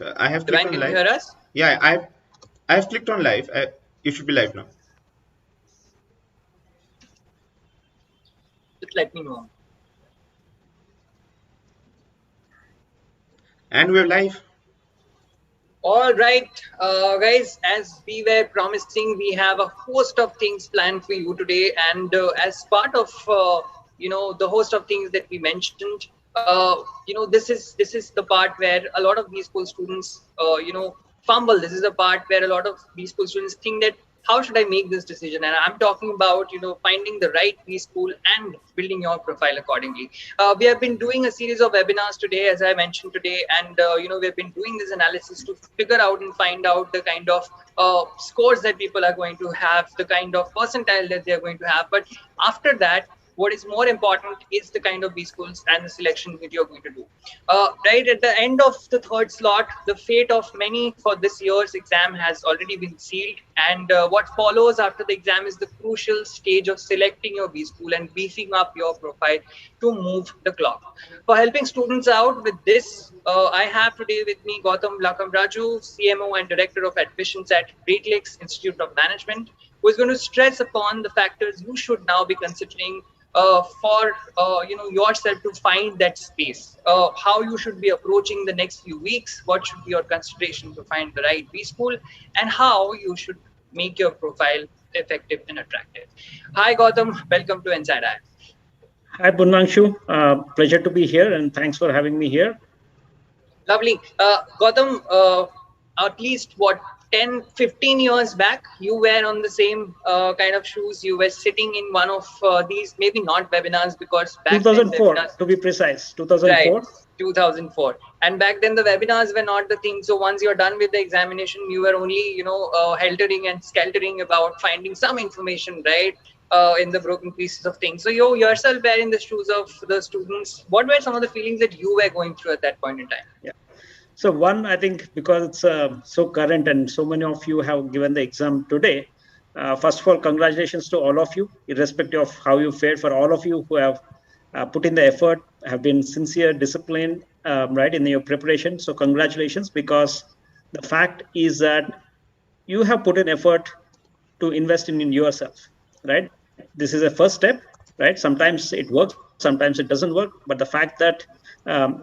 I have clicked Divine, on can you live. hear us? Yeah, I've clicked on live. You should be live now. Just let me know. And we're live. All right, guys, as we were promising, we have a host of things planned for you today. And as part of, the host of things that we mentioned, this is the part where a lot of these school students, fumble. This is the part where a lot of these school students think that how should I make this decision? And I'm talking about, finding the right preschool and building your profile accordingly. We have been doing a series of webinars today, as I mentioned today, and we've been doing this analysis to figure out and find out the kind of scores that people are going to have, the kind of percentile that they're going to have. But after that, what is more important is the kind of B schools and the selection that you're going to do. Right at the end of the third slot, the fate of many for this year's exam has already been sealed. And what follows after the exam is the crucial stage of selecting your B school and beefing up your profile to move the clock. For helping students out with this, I have today with me Gautam Lakhamraju, CMO and Director of Admissions at Great Lakes Institute of Management, who is going to stress upon the factors you should now be considering for yourself to find that space. How you should be approaching the next few weeks, what should be your consideration to find the right B school, and how you should make your profile effective and attractive. Hi Gautam, welcome to InsideIIM. Hi, Bunnangshu. Pleasure to be here, and thanks for having me here. Lovely. Gautam, at least what, 10, 15 years back, you were on the same kind of shoes. You were sitting in one of these, maybe not webinars, because back 2004, then webinars, to be precise, 2004. right, 2004. And back then the webinars were not the thing. So once you're done with the examination, you were only, heltering and skeltering about finding some information, right? In the broken pieces of things. So you yourself were in the shoes of the students. What were some of the feelings that you were going through at that point in time? Yeah. So one, I think because it's so current and so many of you have given the exam today, first of all, congratulations to all of you, irrespective of how you fared. For all of you who have put in the effort, have been sincere, disciplined, right, in your preparation. So congratulations, because the fact is that you have put in effort to invest in yourself, right? This is a first step, right? Sometimes it works, sometimes it doesn't work, but the fact that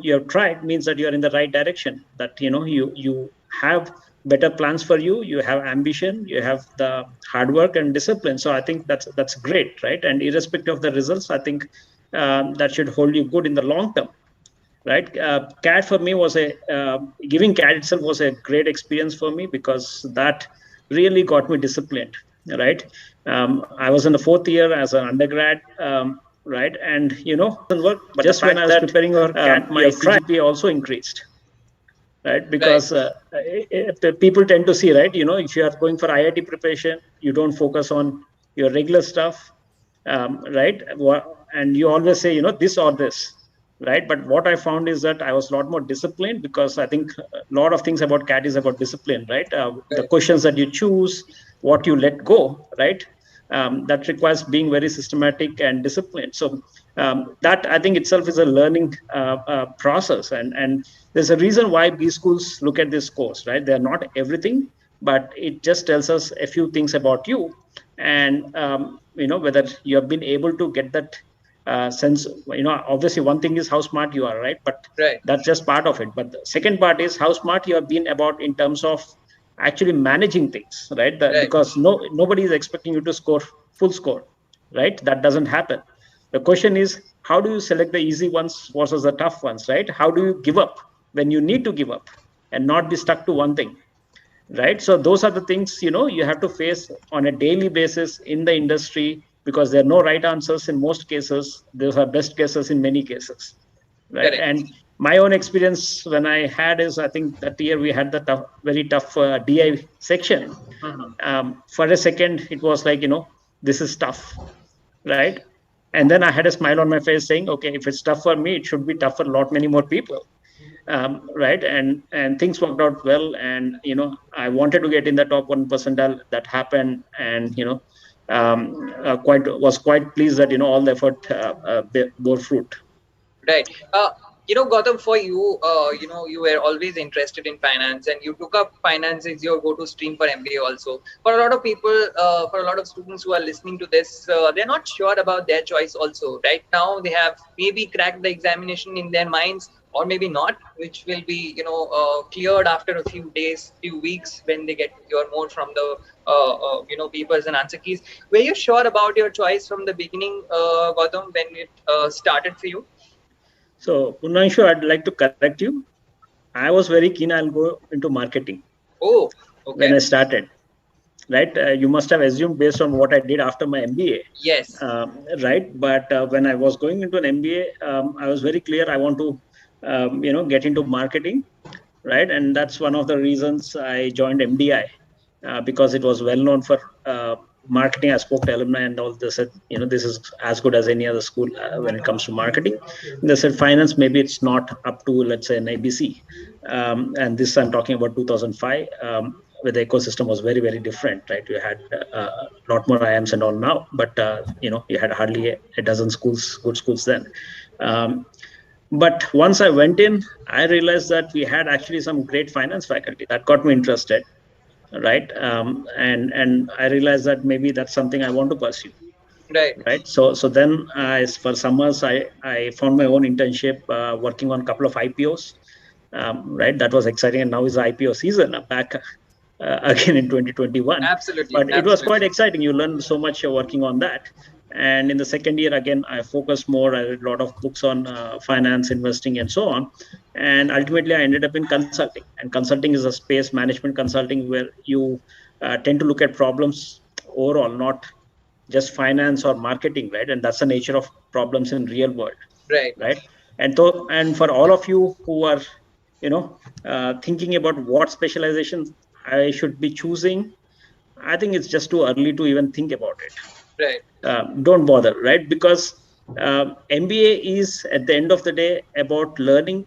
you have tried means that you are in the right direction, that you have better plans for you, you have ambition, you have the hard work and discipline. So I think that's great, right? And irrespective of the results, I think that should hold you good in the long term, right? CAD for me was giving CAD itself was a great experience for me, because that really got me disciplined, right? I was in the fourth year as an undergrad, right? And doesn't work, but just when I was preparing for CAD, my CGPA also increased, right? Because people tend to see, right, if you are going for IIT preparation, you don't focus on your regular stuff, right? And you always say, this or this, right? But what I found is that I was a lot more disciplined, because I think a lot of things about CAT is about discipline, right? The questions that you choose, what you let go, right? That requires being very systematic and disciplined. So that, I think, itself is a learning process. And there's a reason why B schools look at this course, right? They're not everything, but it just tells us a few things about you, and whether you have been able to get that sense. Obviously one thing is how smart you are, right? But that's just part of it. But the second part is how smart you have been about in terms of actually managing things, right? Because nobody is expecting you to score full score, right? That doesn't happen. The question is, how do you select the easy ones versus the tough ones, right? How do you give up when you need to give up and not be stuck to one thing, right? So those are the things you have to face on a daily basis in the industry, because there are no right answers in most cases. Those are best guesses in many cases, right? And my own experience when I had is, I think that year we had the very tough DI section. For a second it was like, this is tough, right? And then I had a smile on my face saying, okay, if it's tough for me, it should be tough for a lot many more people. Right, and things worked out well, and I wanted to get in the top 1 percentile. That happened, and was quite pleased that all the effort bore fruit. Right. Gautam, for you, you were always interested in finance, and you took up finance as your go-to stream for MBA also. For a lot of people, for a lot of students who are listening to this, they're not sure about their choice also. Right now, they have maybe cracked the examination in their minds, or maybe not, which will be, cleared after a few days, few weeks, when they get to hear more from the, papers and answer keys. Were you sure about your choice from the beginning, Gautam, when it started for you? So, Punanshu, I'd like to correct you. I was very keen I'll go into marketing Oh, when okay. I started, right? You must have assumed based on what I did after my MBA, Yes. right? But when I was going into an MBA, I was very clear I want to, get into marketing, right? And that's one of the reasons I joined MDI, because it was well known for marketing. I spoke to alumni and all. They said, this is as good as any other school when it comes to marketing. And they said finance, maybe it's not up to, let's say, an ABC. And this I'm talking about 2005. Where the ecosystem was very, very different, right? You had a lot more IIMs and all now, but you had hardly a dozen schools, good schools then. But once I went in, I realized that we had actually some great finance faculty that got me interested, right? And I realized that maybe that's something I want to pursue, Right. right? So then, for summers, I found my own internship working on a couple of IPOs, right? That was exciting, and now is the IPO season back again in 2021. Absolutely. But it was quite Absolutely. exciting. You learn so much working on that. And in the second year, again, I focused more. I read a lot of books on finance, investing, and so on. And ultimately, I ended up in consulting. And consulting is a space, management consulting, where you tend to look at problems overall, not just finance or marketing, right? And that's the nature of problems in real world, Right. right? And for all of you who are, thinking about what specializations I should be choosing, I think it's just too early to even think about it. Right. Don't bother, right? Because MBA is, at the end of the day, about learning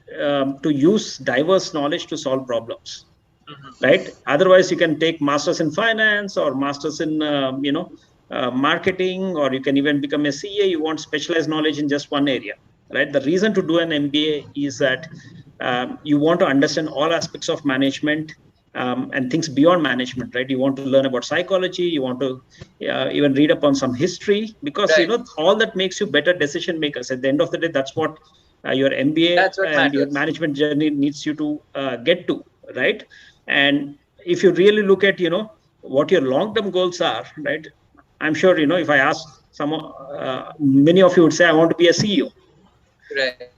to use diverse knowledge to solve problems, Mm-hmm. right? Otherwise, you can take masters in finance or masters in, marketing, or you can even become a CA. You want specialized knowledge in just one area, right? The reason to do an MBA is that you want to understand all aspects of management, and things beyond management, right? You want to learn about psychology. You want to even read up on some history, because Right. all that makes you better decision makers. At the end of the day, that's what your MBA That's what and your matters. management journey needs you to get to, right? And if you really look at what your long term goals are, right? I'm sure if I ask some, many of you would say I want to be a CEO, Right.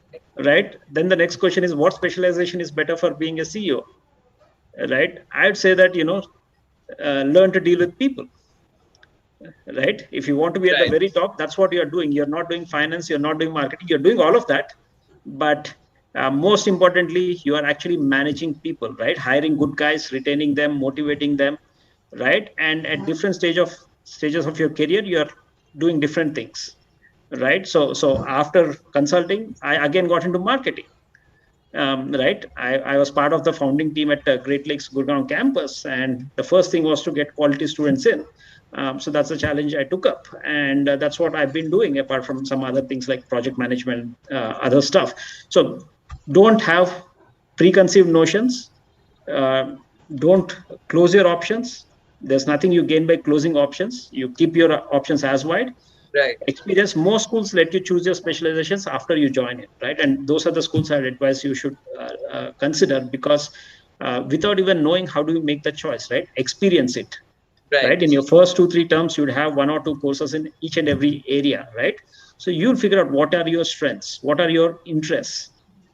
right? Then the next question is, what specialization is better for being a CEO, right? I'd say that learn to deal with people, right? If you want to be at the Right. very top, that's what you're doing. You're not doing finance, you're not doing marketing, you're doing all of that. But most importantly, you are actually managing people, right? Hiring good guys, retaining them, motivating them, right? And at different stages of your career, you are doing different things, right? So after consulting, I again got into marketing. Right, I was part of the founding team at Great Lakes Gurgaon campus, and the first thing was to get quality students in. So that's a challenge I took up, and that's what I've been doing, apart from some other things like project management, other stuff. So don't have preconceived notions. uh, don't close your options. There's nothing you gain by closing options. You keep your options as wide. Right. Experience, most schools let you choose your specializations after you join it, right? And those are the schools I would advise you should consider, because without even knowing, how do you make the choice, right? Experience it, Right. right? In your first 2-3 terms, you'd have one or two courses in each and every area, right? So you'll figure out what are your strengths, what are your interests,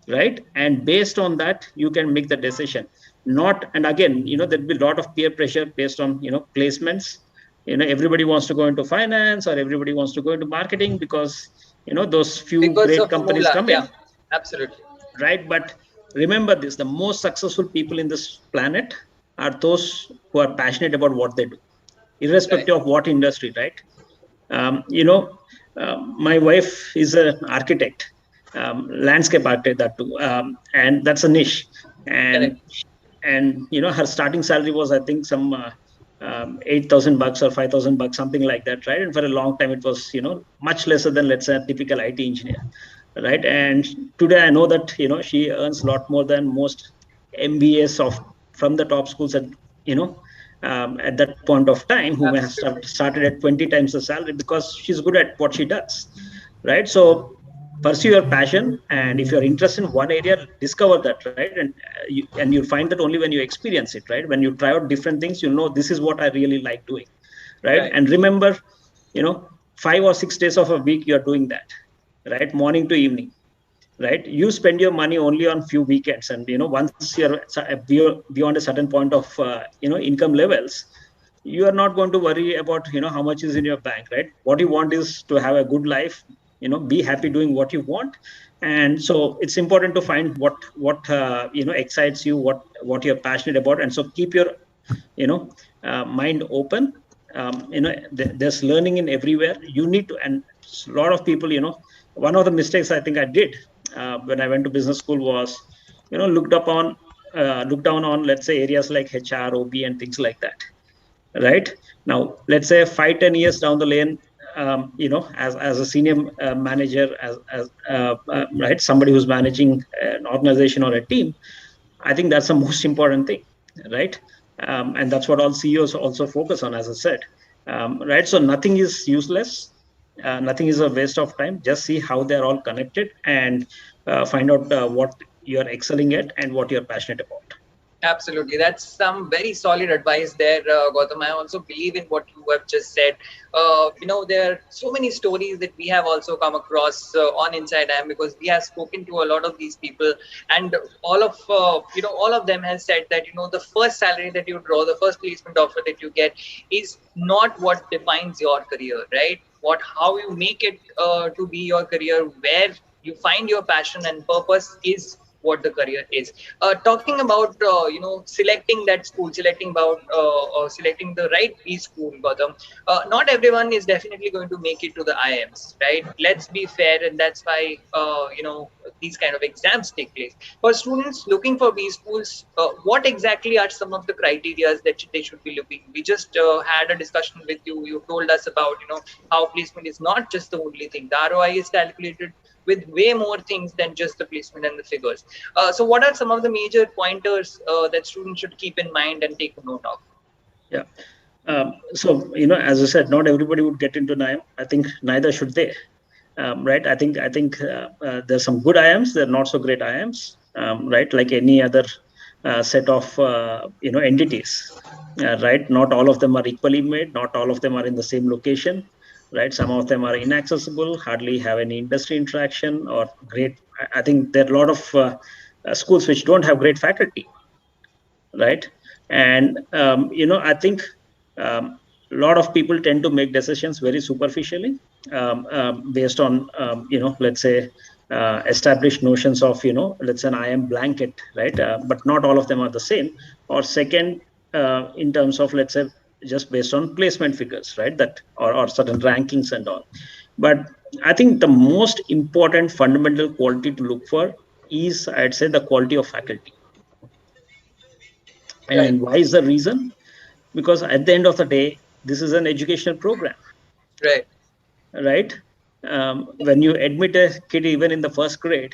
right? And based on that, you can make the decision. Not, and again, there'll be a lot of peer pressure based on placements. Everybody wants to go into finance, or everybody wants to go into marketing, because those few Because great of companies Moola. come Yeah. in, Absolutely. right? But remember this: the most successful people in this planet are those who are passionate about what they do, Right. irrespective of what industry, right? um, you know my wife is an architect, landscape architect, that too, and that's a niche. and Correct. her starting salary was, I think, some $8,000 or $5,000, something like that, right? And for a long time it was much lesser than, let's say, a typical IT engineer. right? And today I know that she earns a lot more than most MBAs of from the top schools at at that point of time, who may have Absolutely. started at 20 times the salary, because she's good at what she does, right? So pursue your passion, and if you're interested in one area, discover that, right? And you'll find that only when you experience it, right? When you try out different things, you'll know this is what I really like doing, right? Right. And remember, 5 or 6 days of a week you're doing that, right? Morning to evening, right? You spend your money only on few weekends, and once you're beyond a certain point of income levels, you are not going to worry about how much is in your bank, right? What you want is to have a good life, be happy doing what you want. And so it's important to find what excites you, what you're passionate about, and so keep your mind open. There's learning in everywhere. You need to, and a lot of people, one of the mistakes I think I did when I went to business school was look down on, let's say, areas like HR, OB, and things like that, right? Now let's say 5-10 years down the lane, as a senior manager, as right, somebody who's managing an organization or a team, I think that's the most important thing, right? And that's what all CEOs also focus on, as I said, right? So nothing is useless, nothing is a waste of time. Just see how they're all connected, and find out what you're excelling at and what you're passionate about. Absolutely. That's some very solid advice there, Gautam. I also believe in what you have just said. There are so many stories that we have also come across on InsideIIM, because we have spoken to a lot of these people, and all of them has said that, the first salary that you draw, the first placement offer that you get is not what defines your career, right? How you make it to be your career, where you find your passion and purpose is what the career is. Talking about selecting that school, selecting the right B school, Gautam. Not everyone is definitely going to make it to the IIMs, right? Let's be fair, and that's why these kind of exams take place. For students looking for B schools, what exactly are some of the criteria that they should be looking? We just had a discussion with you. You told us about how placement is not just the only thing. The ROI is calculated with way more things than just the placement and the figures. So what are some of the major pointers that students should keep in mind and take note of? Yeah. So, as I said, not everybody would get into NIM. I think neither should they. Right. I think there's some good IIMs, there are not so great IIMs, right? Like any other set of entities, right? Not all of them are equally made. Not all of them are in the same location, right? Some of them are inaccessible, hardly have any industry interaction, or great. I think there are a lot of schools which don't have great faculty, right? And I think a lot of people tend to make decisions very superficially, based on let's say established notions of let's say an IIM blanket, right? But not all of them are the same. Or second, in terms of, let's say, just based on placement figures, right? That or certain rankings and all. But I think the most important fundamental quality to look for is, I'd say, the quality of faculty. Right. And why is the reason? Because at the end of the day, this is an educational program, Right. right? When you admit a kid even in the first grade,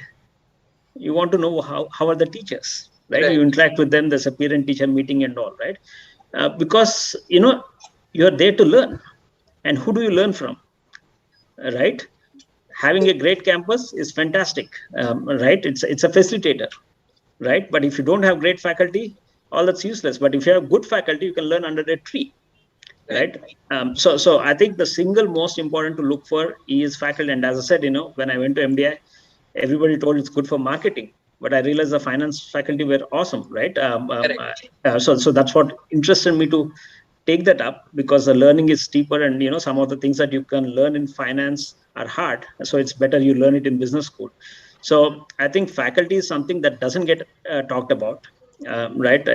you want to know how are the teachers, right? Right. You interact with them, there's a parent teacher meeting and all, right? Because you're there to learn. And who do you learn from, right? Having a great campus is fantastic, right? It's a facilitator, right? But if you don't have great faculty, all that's useless. But if you have good faculty, you can learn under a tree, Right. right? So I think the single most important to look for is faculty. And as I said, when I went to MDI, everybody told it's good for marketing, but I realized the finance faculty were awesome, right? Correct. So that's what interested me to take that up, because the learning is steeper, and some of the things that you can learn in finance are hard, so it's better you learn it in business school. So I think faculty is something that doesn't get talked about, right?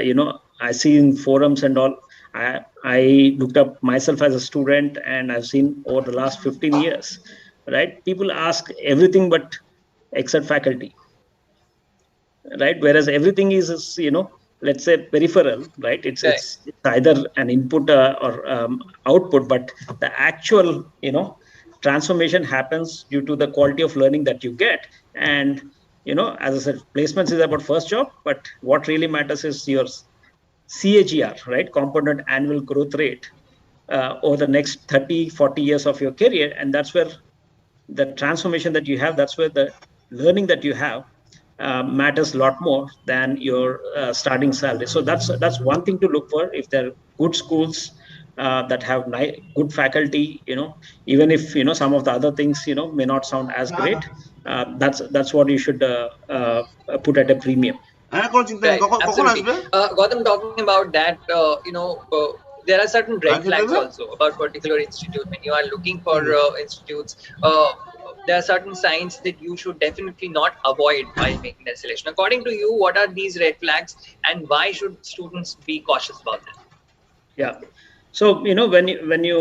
I see in forums and all. I looked up myself as a student, and I've seen over the last 15 years, right? People ask everything but except faculty, right? Whereas everything is let's say peripheral, right? Right. It's either an input or output, but the actual transformation happens due to the quality of learning that you get. And as I said, placements is about first job, but what really matters is your CAGR, right? Compounded annual growth rate over the next 30-40 years of your career. And that's where the transformation that you have, that's where the learning that you have matters a lot more than your starting salary. So that's one thing to look for. If there are good schools that have good faculty, even if some of the other things may not sound as great, that's what you should put at a premium. Right, absolutely. Gautam, talking about that, there are certain red flags also about particular institute. When you are looking for institutes, there are certain signs that you should definitely not avoid while making that selection. According to you, what are these red flags, and why should students be cautious about them? Yeah. So when you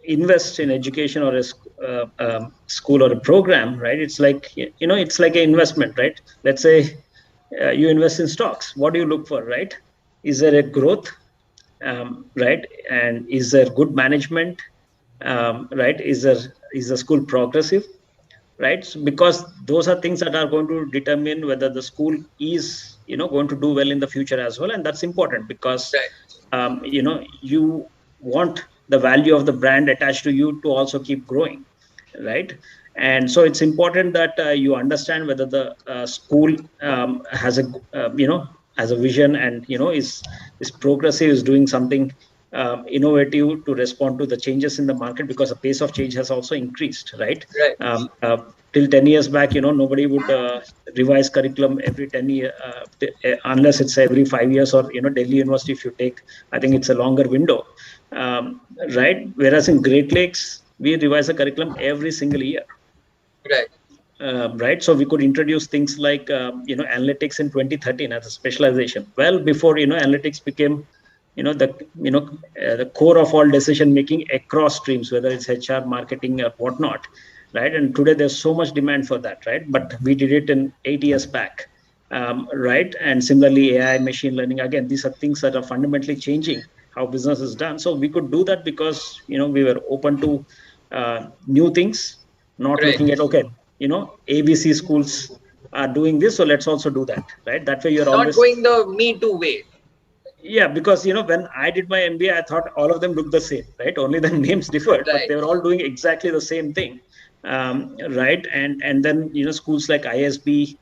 invest in education or a school or a program, right? It's like it's like an investment, right? Let's say you invest in stocks. What do you look for, right? Is there a growth, right? And is there good management, right? Is the school progressive, right? So because those are things that are going to determine whether the school is going to do well in the future as well. And that's important because you want the value of the brand attached to you to also keep growing, right? And so it's important that you understand whether the school has a has a vision, and is progressive, is doing something innovative to respond to the changes in the market, because the pace of change has also increased, right? Right. Till 10 years back, nobody would revise curriculum every 10 years, unless it's every 5 years, or Delhi University, if you take, I think it's a longer window, right? Whereas in Great Lakes, we revise the curriculum every single year. Right. Right. So we could introduce things like analytics in 2013 as a specialization, well before analytics became the core of all decision making across streams, whether it's HR, marketing, or whatnot, right? And today there's so much demand for that, right? But we did it in 8 years back, right? And similarly, AI, machine learning, again, these are things that are fundamentally changing how business is done. So we could do that because we were open to new things, not Right. looking at ABC schools are doing this, so let's also do that, right? That way you're Not always going the Me Too way. Yeah, because when I did my MBA, I thought all of them looked the same, right? Only the names differed, but they were all doing exactly the same thing, right? And then schools like ISB,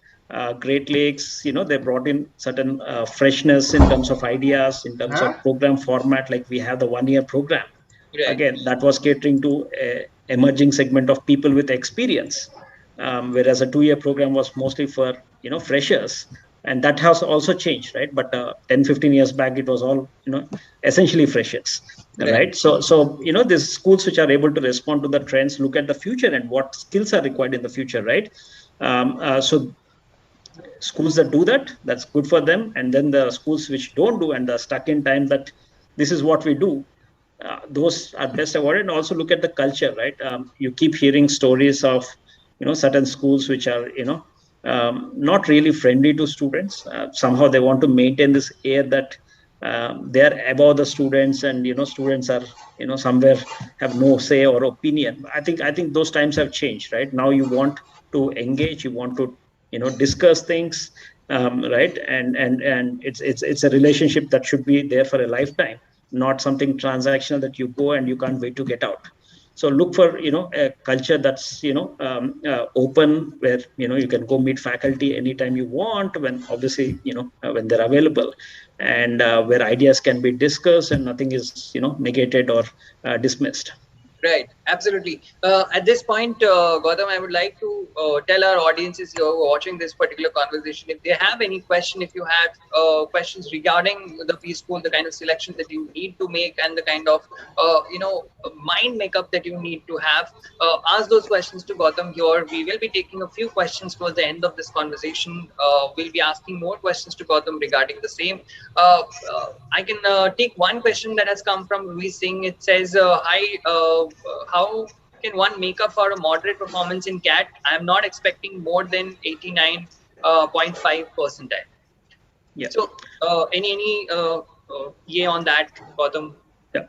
Great Lakes, they brought in certain freshness in terms of ideas, in terms of program format. Like we have the 1-year program. Right. Again, that was catering to a emerging segment of people with experience, whereas a 2-year program was mostly for freshers. And that has also changed, right? But 10-15 years back, it was all essentially freshers, right? So these schools which are able to respond to the trends, look at the future and what skills are required in the future, right? So schools that do that, that's good for them. And then the schools which don't do and are stuck in time that this is what we do, those are best avoided. And also look at the culture, right? You keep hearing stories of certain schools which are not really friendly to students. Somehow they want to maintain this air that they are above the students, and students are somewhere have no say or opinion. I think those times have changed, right? Now you want to engage, you want to discuss things, right? And it's a relationship that should be there for a lifetime, not something transactional that you go and you can't wait to get out. So look for a culture that's open, where you can go meet faculty anytime you want, when obviously when they're available, and where ideas can be discussed and nothing is negated or dismissed. Right, absolutely. At this point, Gautam, I would like to tell our audiences who are watching this particular conversation, if they have any question, if you have questions regarding the P-School, the kind of selection that you need to make, and the kind of mind makeup that you need to have, ask those questions to Gautam here. We will be taking a few questions towards the end of this conversation. We'll be asking more questions to Gautam regarding the same. I can take one question that has come from Ruiz Singh. It says, hi, how can one make up for a moderate performance in CAT? I am not expecting more than 89.5 percentile. Yeah. So any on that, Gautam? Yeah.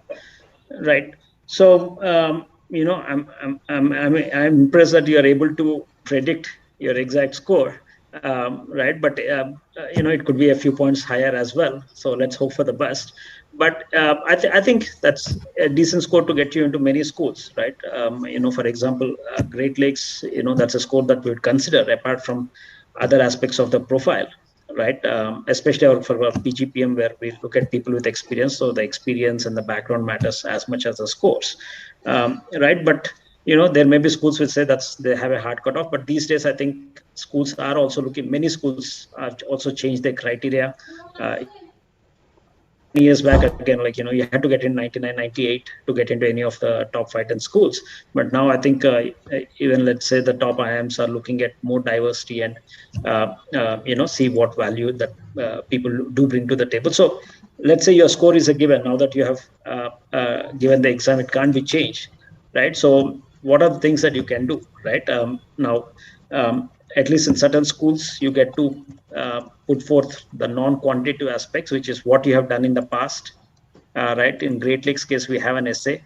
Right. So I'm impressed that you are able to predict your exact score, right? But it could be a few points higher as well. So let's hope for the best. But I think that's a decent score to get you into many schools, right? For example, Great Lakes, that's a score that we would consider apart from other aspects of the profile, right? Especially for our PGPM, where we look at people with experience. So the experience and the background matters as much as the scores, right? But there may be schools which say they have a hard cutoff. But these days, I think schools are also looking. Many schools have also changed their criteria. 10 years back, again, you had to get in 99, 98 to get into any of the top 5-10 schools. But now I think even, let's say, the top IIMs are looking at more diversity and see what value that people do bring to the table. So let's say your score is a given. Now that you have given the exam, it can't be changed, right? So what are the things that you can do, right? Now, at least in certain schools, you get to put forth the non-quantitative aspects, which is what you have done in the past, right? In Great Lakes case, we have an essay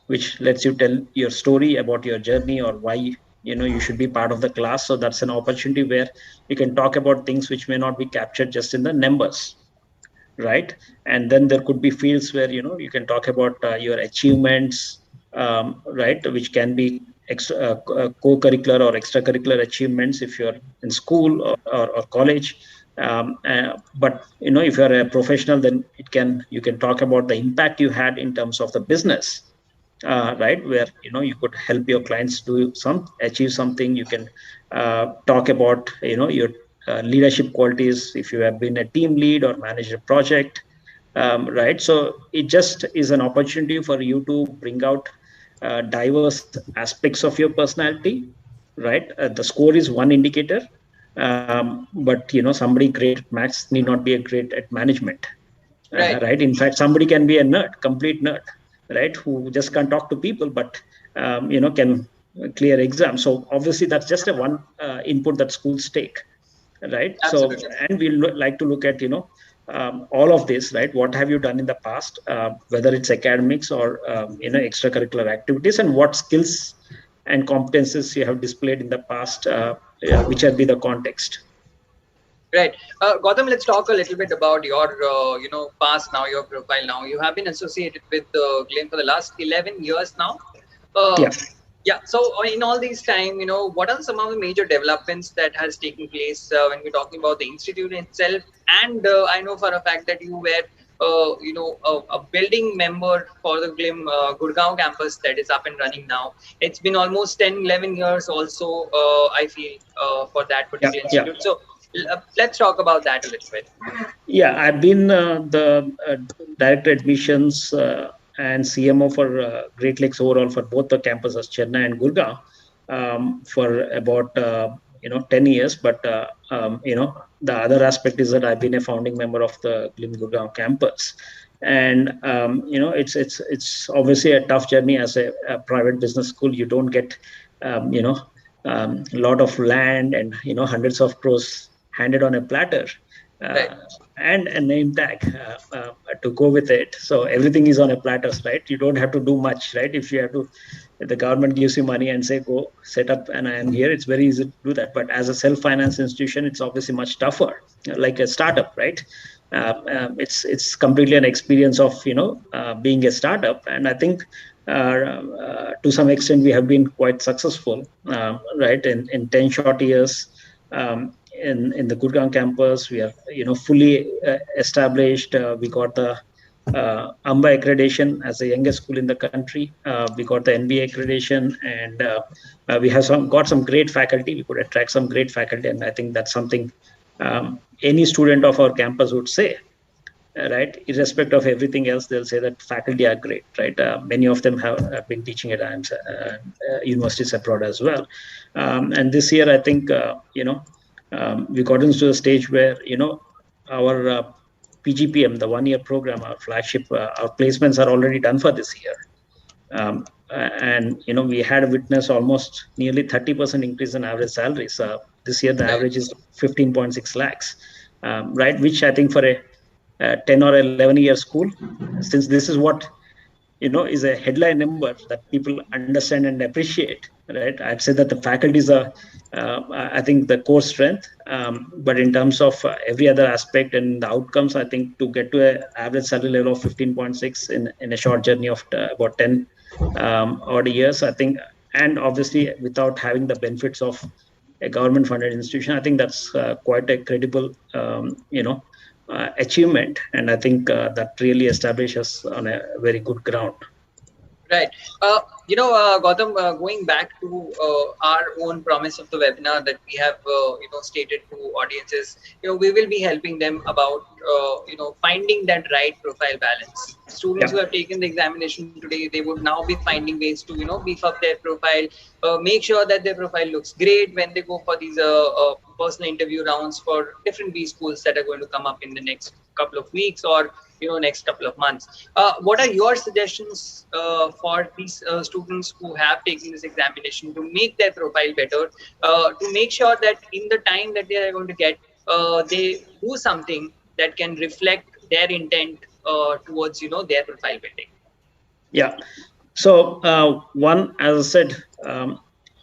which lets you tell your story about your journey or why you should be part of the class. So that's an opportunity where you can talk about things which may not be captured just in the numbers, right? And then there could be fields where you can talk about your achievements, right, which can be co-curricular or extracurricular achievements if you're in school or college. But if you're a professional, then you can talk about the impact you had in terms of the business, right, where you could help your clients achieve something. You can talk about your leadership qualities if you have been a team lead or managed a project, right? So it just is an opportunity for you to bring out diverse aspects of your personality, right? The score is one indicator, but somebody great at maths need not be a great at management, right? In fact, somebody can be a nerd, complete nerd, right, who just can't talk to people, but can clear exams. So obviously that's just a one input that schools take, right? Absolutely. So, and we like to look at all of this, right? What have you done in the past, whether it's academics or extracurricular activities, and what skills and competences you have displayed in the past, which have been the context. Right. Gautam, let's talk a little bit about your, past now, your profile now. You have been associated with GLIM for the last 11 years now. Yeah. So in all these time, what are some of the major developments that has taken place when we're talking about the institute itself? And I know for a fact that you were, a building member for the GLIM Gurgaon campus that is up and running now. It's been almost 10, 11 years also, I feel, for that particular institute. So let's talk about that a little bit. Yeah, I've been the director admissions and CMO for Great Lakes overall for both the campuses, Chennai and Gurgaon, for about 10 years. But the other aspect is that I've been a founding member of the GLIM Gurgaon campus, and it's obviously a tough journey as a private business school. You don't get a lot of land and hundreds of crores handed on a platter, and a name tag to go with it. So everything is on a platter, right? You don't have to do much, right? If the government gives you money and say, go set up and I am here, it's very easy to do that. But as a self-finance institution, it's obviously much tougher, like a startup, right? It's completely an experience of, being a startup. And I think to some extent, we have been quite successful, right? In 10 short years, in the Gurgaon campus, we are fully established. We got the AMBA accreditation as the youngest school in the country. We got the NBA accreditation, and we have got some great faculty. We could attract some great faculty, and I think that's something any student of our campus would say. Right, irrespective of everything else, they'll say that faculty are great, right? Many of them have been teaching at universities abroad as well. And this year, I think we got into a stage where our PGPM, the one-year program, our flagship, our placements are already done for this year. And we had witnessed almost nearly 30% increase in average salaries. This year, the average is 15.6 lakhs, right? Which I think for a 10 or 11-year school, since this is what is a headline number that people understand and appreciate, right? I'd say that the faculties are, I think, the core strength. But in terms of every other aspect and the outcomes, I think to get to an average salary level of 15.6 in a short journey of about 10 odd years, I think, and obviously without having the benefits of a government funded institution, I think that's quite a credible, achievement. And I think that really establishes on a very good ground. Right. Gautam, going back to our own promise of the webinar that we have, stated to audiences, we will be helping them about, finding that right profile balance. Students who have taken the examination today, they would now be finding ways to, beef up their profile, make sure that their profile looks great when they go for these personal interview rounds for different B schools that are going to come up in the next couple of weeks or next couple of months. What are your suggestions for these students who have taken this examination to make their profile better, to make sure that in the time that they are going to get, they do something that can reflect their intent towards their profile building? Yeah. So one, as I said,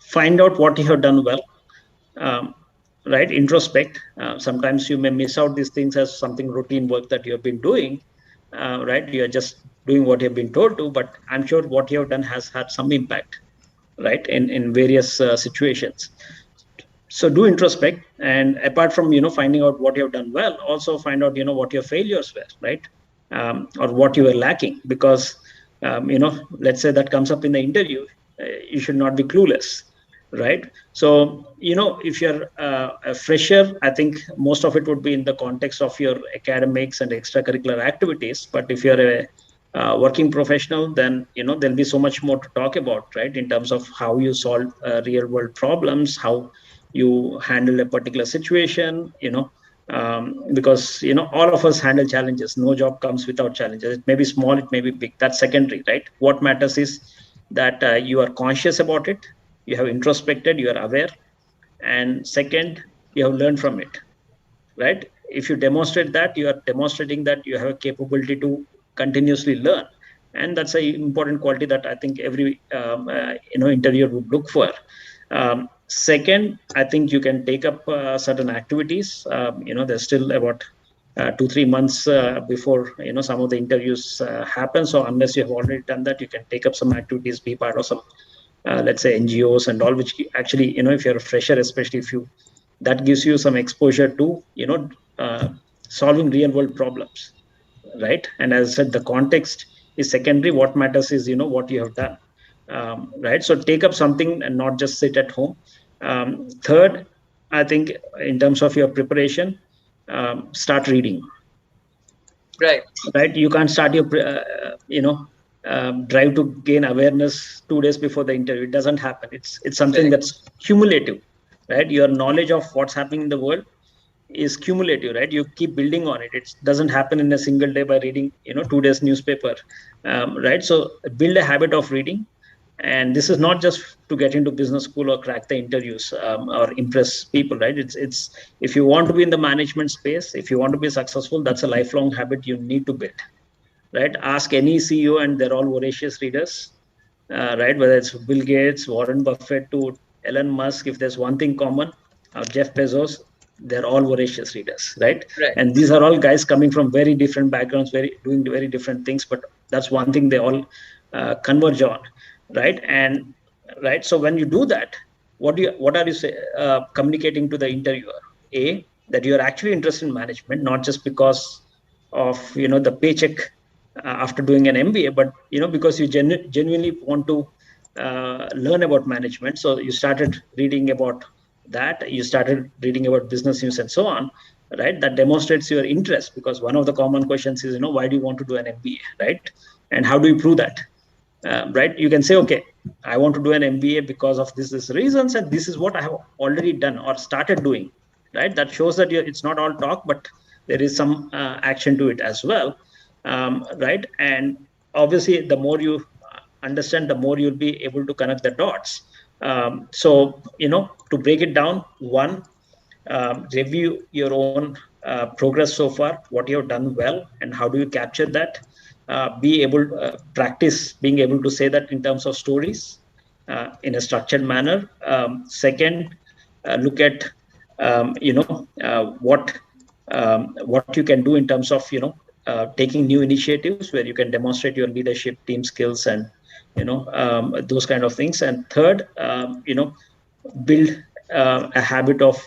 find out what you have done well. Right, introspect. Sometimes you may miss out these things as something routine work that you have been doing. Right, you are just doing what you've been told to, but I'm sure what you have done has had some impact, right, in various situations. So do introspect, and apart from finding out what you have done well, also find out what your failures were, right, or what you were lacking, because let's say that comes up in the interview, you should not be clueless, right? So if you're a fresher, I think most of it would be in the context of your academics and extracurricular activities. But if you're a working professional, then there'll be so much more to talk about, right, in terms of how you solve real world problems, how you handle a particular situation, because all of us handle challenges. No job comes without challenges. It may be small, it may be big, that's secondary, right? What matters is that you are conscious about it, you have introspected, you are aware, and second, you have learned from it, right? If you demonstrate that, you are demonstrating that you have a capability to continuously learn, and that's an important quality that I think every interviewer would look for. Second, I think you can take up certain activities. There's still about 2-3 months before some of the interviews happen. So unless you have already done that, you can take up some activities, be part of some let's say NGOs and all, which actually if you're a fresher, especially if you, that gives you some exposure to solving real world problems, right? And as I said, the context is secondary. What matters is what you have done, right? So take up something and not just sit at home. Third, I think in terms of your preparation, start reading. Right, you can't start your drive to gain awareness 2 days before the interview. It doesn't happen. It's something that's cumulative, right? Your knowledge of what's happening in the world is cumulative, right? You keep building on it. It doesn't happen in a single day by reading 2 days newspaper, right? So build a habit of reading. And this is not just to get into business school or crack the interviews or impress people, right? It's if you want to be in the management space, if you want to be successful, that's a lifelong habit you need to build, right? Ask any CEO and they're all voracious readers, right? Whether it's Bill Gates, Warren Buffett to Elon Musk, if there's one thing common, or Jeff Bezos, they're all voracious readers, right? And these are all guys coming from very different backgrounds, doing very different things, but that's one thing they all converge on, right? And right, so when you do that, what are you communicating to the interviewer? That you're actually interested in management, not just because of the paycheck after doing an MBA, but because you genuinely want to learn about management. So you started reading about that, you started reading about business news and so on, right? That demonstrates your interest, because one of the common questions is why do you want to do an MBA, right? And how do you prove that? Right, you can say, okay, I want to do an MBA because of this reasons, and this is what I have already done or started doing, right? That shows that it's not all talk, but there is some action to it as well, right? And obviously the more you understand, the more you'll be able to connect the dots. So to break it down, one, review your own progress so far, what you have done well, and how do you capture that. Be able to practice being able to say that in terms of stories in a structured manner. Second, look at what you can do in terms of taking new initiatives where you can demonstrate your leadership, team skills, and those kind of things. And third, build a habit of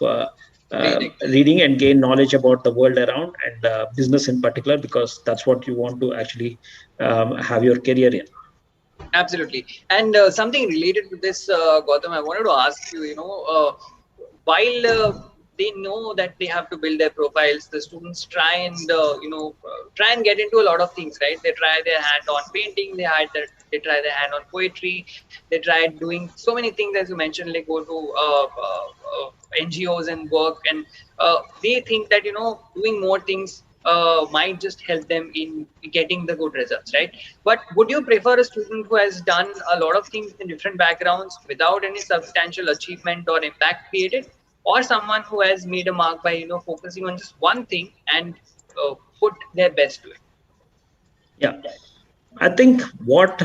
reading and gain knowledge about the world around, and business in particular, because that's what you want to actually have your career in. Absolutely. And something related to this, Gautam, I wanted to ask you, while they know that they have to build their profiles, the students try and get into a lot of things, right? They try their hand on painting, they try their hand on poetry, they try doing so many things, as you mentioned, like go to NGOs and work, and they think that doing more things might just help them in getting the good results, right? But would you prefer a student who has done a lot of things in different backgrounds without any substantial achievement or impact created, or someone who has made a mark by focusing on just one thing and put their best to it? Yeah, I think what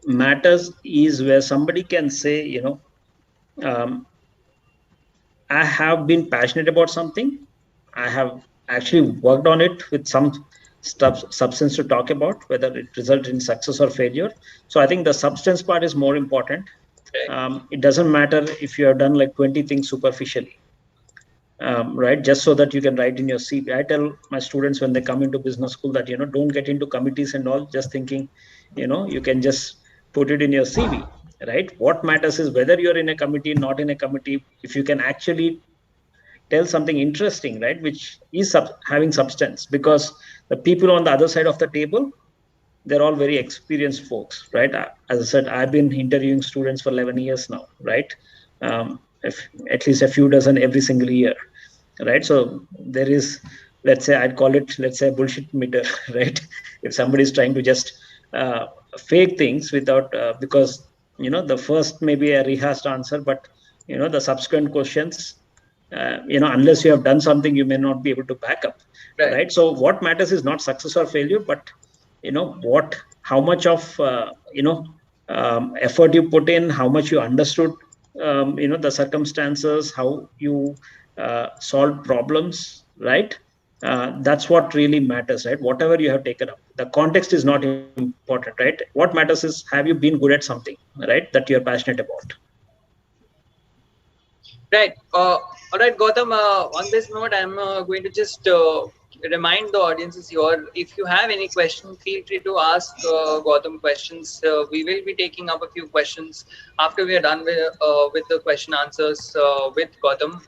matters is where somebody can say, um, I have been passionate about something. I have actually worked on it with some substance to talk about, whether it resulted in success or failure. So I think the substance part is more important. It doesn't matter if you have done like 20 things superficially, right? Just so that you can write in your CV. I tell my students when they come into business school that, don't get into committees and all, just thinking, you can just put it in your CV, right? What matters is whether you're in a committee, not in a committee, if you can actually tell something interesting, right, which is having substance, because the people on the other side of the table, they're all very experienced folks, right? As I said, I've been interviewing students for 11 years now, right? At least a few dozen every single year, right? So there is, let's say, I'd call it, let's say, a bullshit meter, right? If somebody is trying to just fake things without, because, the first may be a rehashed answer, but, the subsequent questions, unless you have done something, you may not be able to back up, right? So what matters is not success or failure, but, how much of, effort you put in, how much you understood, the circumstances, how you solve problems, right? That's what really matters, right? Whatever you have taken up, the context is not important, right? What matters is, have you been good at something, right, that you're passionate about? Right. All right, Gautam. On this note, I'm going to just remind the audiences here. If you have any questions, feel free to ask Gautam questions. We will be taking up a few questions after we are done with the question answers with Gautam.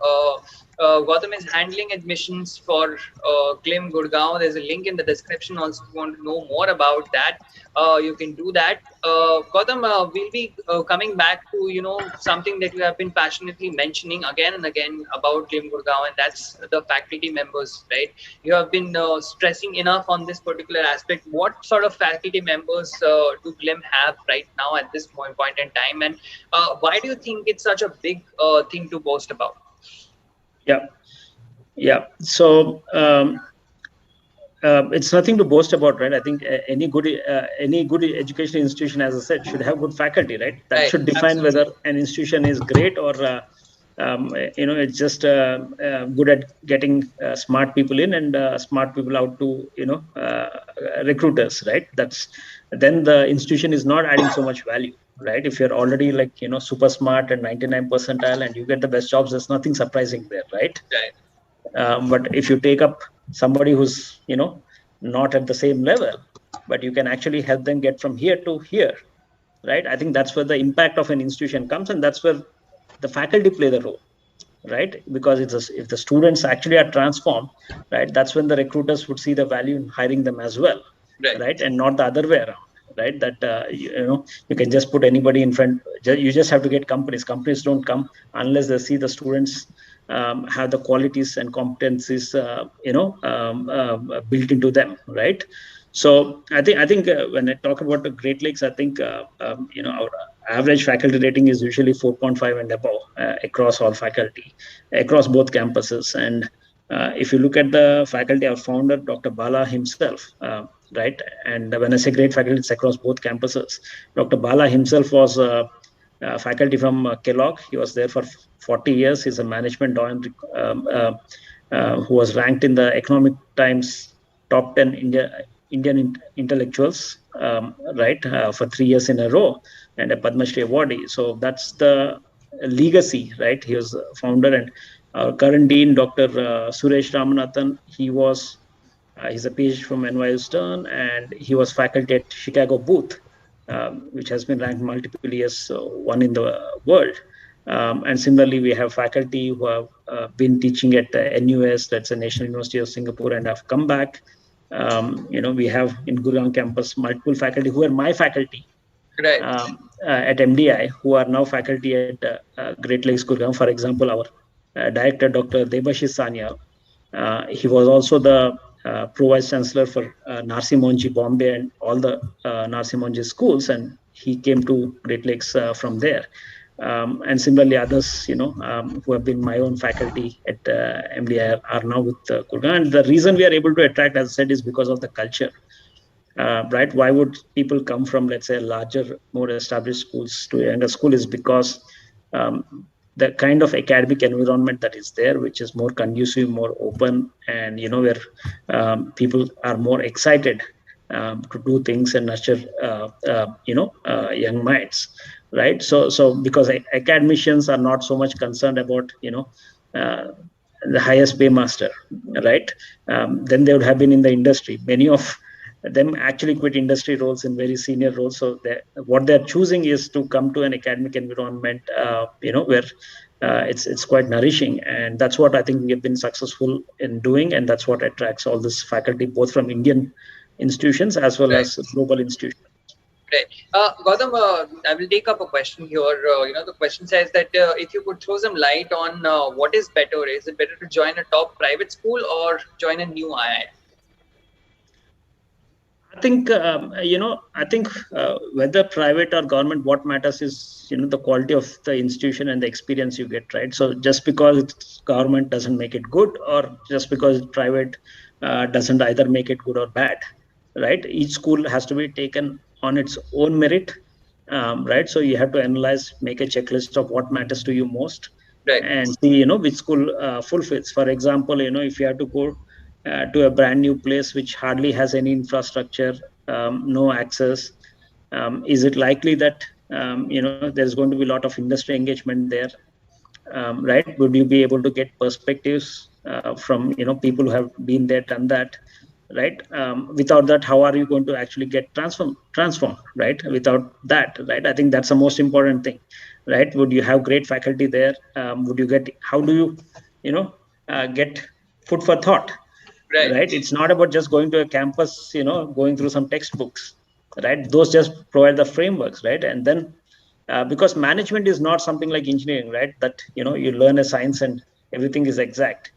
Gautam is handling admissions for GLIM Gurgaon. There's a link in the description. Also, if you want to know more about that, you can do that. Gautam, we'll be coming back to something that you have been passionately mentioning again and again about GLIM Gurgaon, and that's the faculty members, right? You have been stressing enough on this particular aspect. What sort of faculty members do GLIM have right now at this point in time, and why do you think it's such a big thing to boast about? Yeah. So it's nothing to boast about, right? I think any good education institution, as I said, should have good faculty, right? That should define whether an institution is great or it's just good at getting smart people in and smart people out to recruiters, right? Then the institution is not adding so much value, right? If you're already like super smart and 99 percentile and you get the best jobs, there's nothing surprising there, right? But if you take up somebody who's not at the same level, but you can actually help them get from here to here, right? I think that's where the impact of an institution comes, and that's where the faculty play the role, right? Because if the students actually are transformed, right, that's when the recruiters would see the value in hiring them as well, right? And not the other way around, right? That you can just put anybody in front. You just have to get companies. Companies don't come unless they see the students have the qualities and competencies built into them, right? So I think when I talk about the Great Lakes, I think our average faculty rating is usually 4.5 and above across all faculty, across both campuses. And If you look at the faculty, our founder, Dr. Bala himself, right? And when I say great faculty, it's across both campuses. Dr. Bala himself was faculty from Kellogg. He was there for 40 years. He's a management doyen who was ranked in the Economic Times top 10 Indian intellectuals, right, for 3 years in a row, and a Padma Shri awardee. So that's the legacy, right? He was founder, and our current dean, Dr. Suresh Ramanathan, he's a PhD from NYU Stern, and he was faculty at Chicago Booth, which has been ranked multiple years, one in the world. And similarly, we have faculty who have been teaching at the NUS, that's the National University of Singapore, and have come back. We have in Gurgaon campus multiple faculty who are my faculty, right, at MDI, who are now faculty at Great Lakes Gurgaon. For example, our director, Dr. Debashish Sanyal, he was also the Pro Vice Chancellor for Narsi Monji Bombay and all the Narsi Monji schools, and he came to Great Lakes from there. And similarly, others, who have been my own faculty at MDI are now with Gurgaon. And the reason we are able to attract, as I said, is because of the culture. Right? Why would people come from, let's say, larger, more established schools to a younger school? Is because the kind of academic environment that is there, which is more conducive, more open, and where people are more excited to do things and nurture young minds, right? So because academicians are not so much concerned about the highest paymaster, right? Then they would have been in the industry. Many of them actually quit industry roles in very senior roles. So what they're choosing is to come to an academic environment, where it's quite nourishing. And that's what I think we have been successful in doing. And that's what attracts all this faculty, both from Indian institutions as well as global institutions. Right. Gautam, I will take up a question here. The question says that if you could throw some light on what is better, is it better to join a top private school or join a new II? I think, whether private or government, what matters is, the quality of the institution and the experience you get, right? So just because it's government doesn't make it good, or just because it's private doesn't either make it good or bad, right? Each school has to be taken on its own merit, right? So you have to analyze, make a checklist of what matters to you most, right, and see, which school fulfills. For example, if you have to go to a brand new place which hardly has any infrastructure, no access, is it likely that there's going to be a lot of industry engagement there, right? Would you be able to get perspectives from people who have been there, done that, right? Without that, how are you going to actually get transformed, right? Without that, right? I think that's the most important thing, right? Would you have great faculty there? How do you get food for thought? Right. It's not about just going to a campus, going through some textbooks, right? Those just provide the frameworks, right? And then because management is not something like engineering, right? That, you learn a science and everything is exact,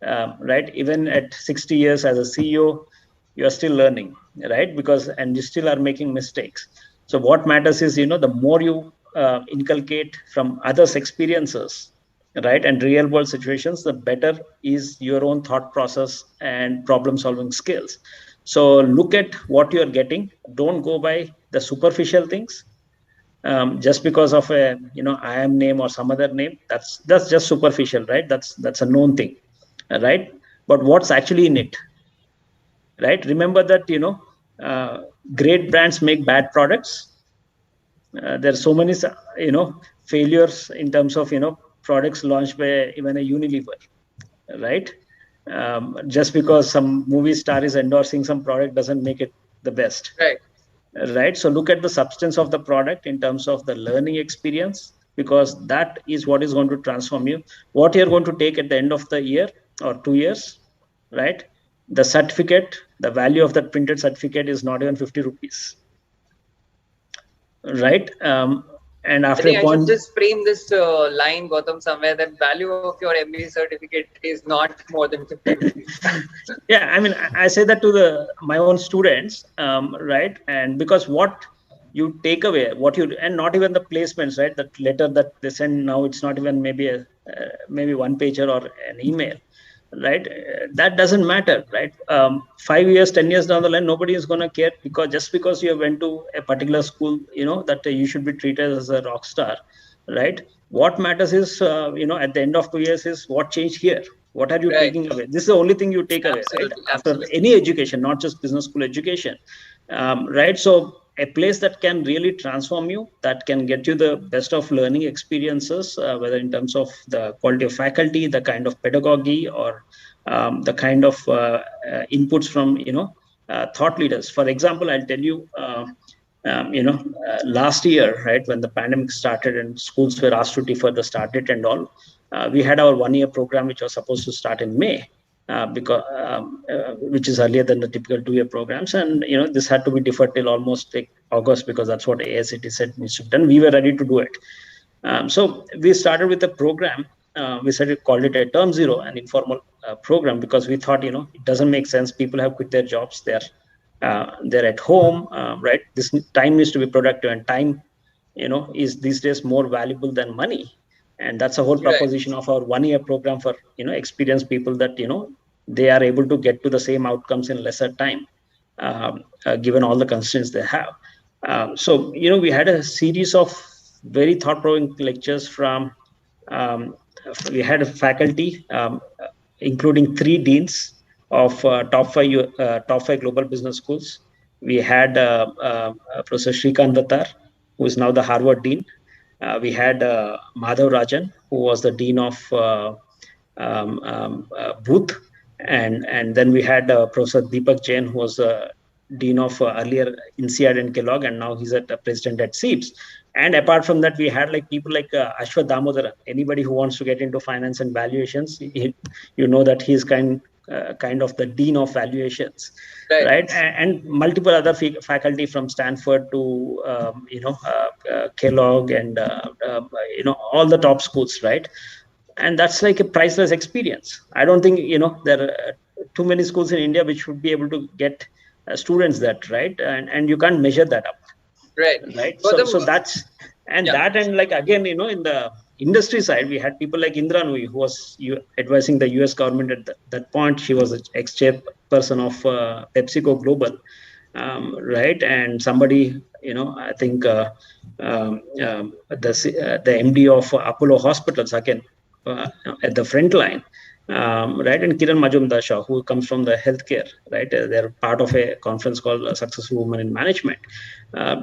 right? Even at 60 years as a CEO, you are still learning, right? And you still are making mistakes. So what matters is, the more you inculcate from others' experiences, right, and real world situations, the better is your own thought process and problem solving skills. So look at what you're getting. Don't go by the superficial things, just because of a IIM name or some other name. That's just superficial, right? That's a known thing, right? But what's actually in it, right? Remember that great brands make bad products. There are so many failures in terms of products launched by even a Unilever, right? Just because some movie star is endorsing some product doesn't make it the best, right? So look at the substance of the product in terms of the learning experience, because that is what is going to transform you. What you're going to take at the end of the year or 2 years, right? The certificate, the value of that printed certificate is not even 50 rupees, right? And after I should just frame this line, Gautam, somewhere, that value of your MBA certificate is not more than 50 rupees. Yeah, I mean, I say that to my own students, right? And because what you take away, and not even the placements, right? That letter that they send now, it's not even maybe maybe one pager or an email. right? That doesn't matter, right? 5 years, 10 years down the line, nobody is going to care, because just because you went to a particular school, that you should be treated as a rock star, right? What matters is, at the end of 2 years is what changed here. What are you Right. taking away? This is the only thing you take away, right? Absolutely. After Absolutely. any education, not just business school education, right? So a place that can really transform you, that can get you the best of learning experiences, whether in terms of the quality of faculty, the kind of pedagogy, or the kind of inputs from thought leaders. For example, I'll tell you, last year, right, when the pandemic started and schools were asked to defer the start date and all, we had our 1 year program, which was supposed to start in May, which is earlier than the typical 2 year programs, and this had to be deferred till almost like August, because that's what AICT said needs to be done. We were ready to do it. So we started with a program. We called it a term zero, an informal program, because we thought it doesn't make sense. People have quit their jobs. They're at home, right? This time needs to be productive, and time is these days more valuable than money. And that's a whole proposition of our 1 year program for experienced people, that they are able to get to the same outcomes in lesser time, given all the constraints they have. So we had a series of very thought-provoking lectures from we had a faculty, including 3 deans of top five global business schools. We had Professor Shrikant Dattar, who is now the Harvard dean. We had Madhav Rajan, who was the dean of Booth, and then we had Professor Deepak Jain, who was dean of earlier INSEAD and Kellogg, and now he's at president at SEEPS. And apart from that, we had people like Ashwath Damodaran. Anybody who wants to get into finance and valuations, that he's kind of the dean of valuations, right? And multiple other faculty from Stanford to Kellogg and all the top schools, right? And that's like a priceless experience. I don't think there are too many schools in India which would be able to get students that, right? And you can't measure that up, right? So that's that, and like again, in the industry side, we had people like Indra Nui, who was advising the US government at that point. She was the ex-chairperson of PepsiCo Global, right? And somebody, I think the MD of Apollo Hospitals, again, at the front line, right? And Kiran Majumdar, who comes from the healthcare, right? They're part of a conference called Successful Women in Management,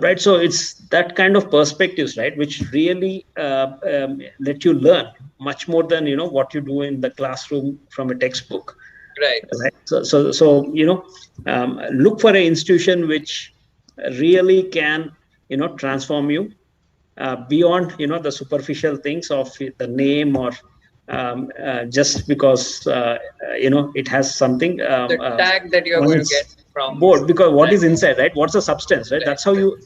right? So it's that kind of perspectives, right, which really let you learn much more than what you do in the classroom from a textbook, right? So look for an institution which really can transform you beyond the superficial things of the name, or just because it has something, the tag that you're going to get from board, because what is inside, right? What's the substance, right? That's how you